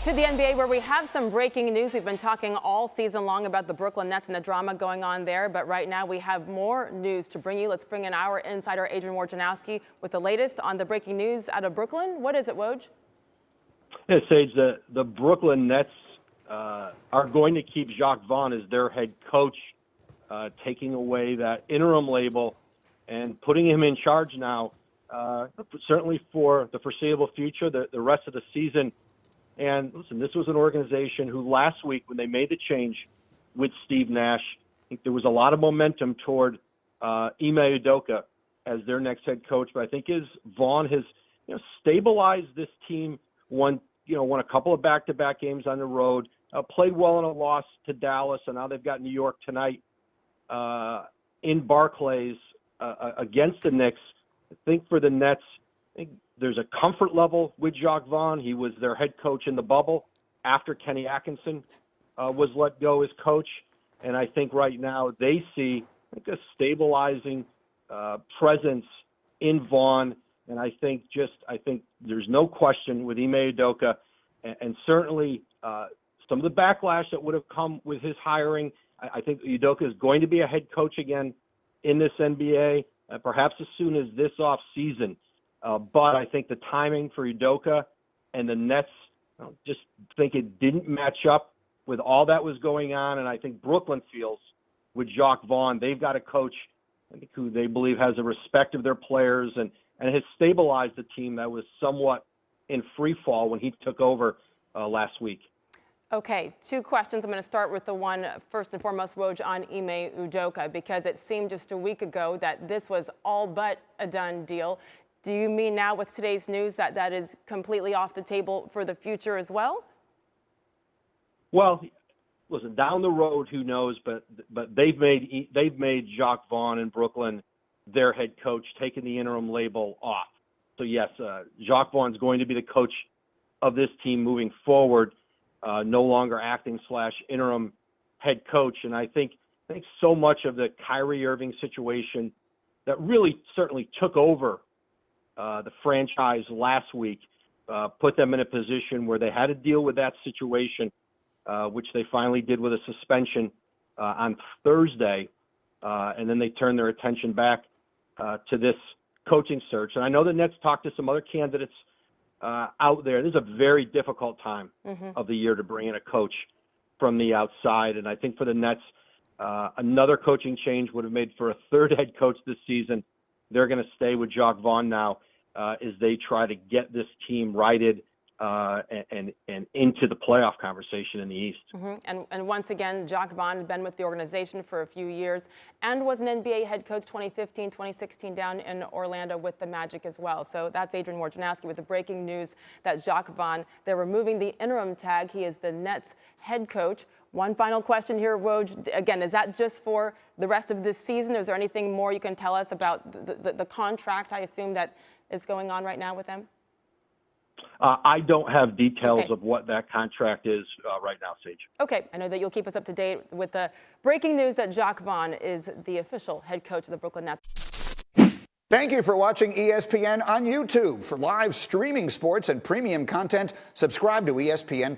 To the NBA, where we have some breaking news. We've been talking all season long about the Brooklyn Nets and the drama going on there, but right now we have more news to bring you. Let's bring in our insider, Adrian Wojnarowski, with the latest on the breaking news out of Brooklyn. What is it, Woj? Yeah, Sage, the Brooklyn Nets are going to keep Jacque Vaughn as their head coach, taking away that interim label and putting him in charge now, certainly for the foreseeable future, the rest of the season. And listen, this was an organization who last week, when they made the change with Steve Nash, I think there was a lot of momentum toward Ime Udoka as their next head coach. But I think Vaughn has stabilized this team, won a couple of back-to-back games on the road, played well in a loss to Dallas, and now they've got New York tonight in Barclays against the Knicks. I think for the Nets, there's a comfort level with Jacque Vaughn. He was their head coach in the bubble after Kenny Atkinson was let go as coach. And I think right now they see a stabilizing presence in Vaughn. And I think there's no question with Ime Udoka and certainly some of the backlash that would have come with his hiring. I think Udoka is going to be a head coach again in this NBA, perhaps as soon as this off season. But I think the timing for Udoka and the Nets, just think it didn't match up with all that was going on. And I think Brooklyn feels with Jacque Vaughn, they've got a coach who they believe has a respect of their players and has stabilized a team that was somewhat in free fall when he took over last week. Okay, two questions. I'm going to start with the one first and foremost, Woj, on Ime Udoka, because it seemed just a week ago that this was all but a done deal. Do you mean now with today's news that is completely off the table for the future as well? Well, listen, down the road, who knows? But they've made Jacque Vaughn in Brooklyn their head coach, taking the interim label off. So yes, Jacque Vaughn's going to be the coach of this team moving forward, no longer acting/interim head coach. And I think so much of the Kyrie Irving situation that really certainly took over the franchise last week, put them in a position where they had to deal with that situation, which they finally did with a suspension on Thursday. And then they turned their attention back to this coaching search. And I know the Nets talked to some other candidates out there. This is a very difficult time of the year to bring in a coach from the outside. And I think for the Nets, another coaching change would have made for a third head coach this season. They're going to stay with Jacque Vaughn now as they try to get this team righted and into the playoff conversation in the East. And once again, Jacque Vaughn had been with the organization for a few years and was an NBA head coach 2015, 2016 down in Orlando with the Magic as well. So that's Adrian Wojnarowski with the breaking news that Jacque Vaughn, they're removing the interim tag. He is the Nets head coach. One final question here, Woj. Again, is that just for the rest of this season? Is there anything more you can tell us about the contract, I assume, that is going on right now with them? I don't have details of what that contract is right now, Sage. Okay, I know that you'll keep us up to date with the breaking news that Jacque Vaughn is the official head coach of the Brooklyn Nets. Thank you for watching ESPN on YouTube. For live streaming sports and premium content, subscribe to ESPN+.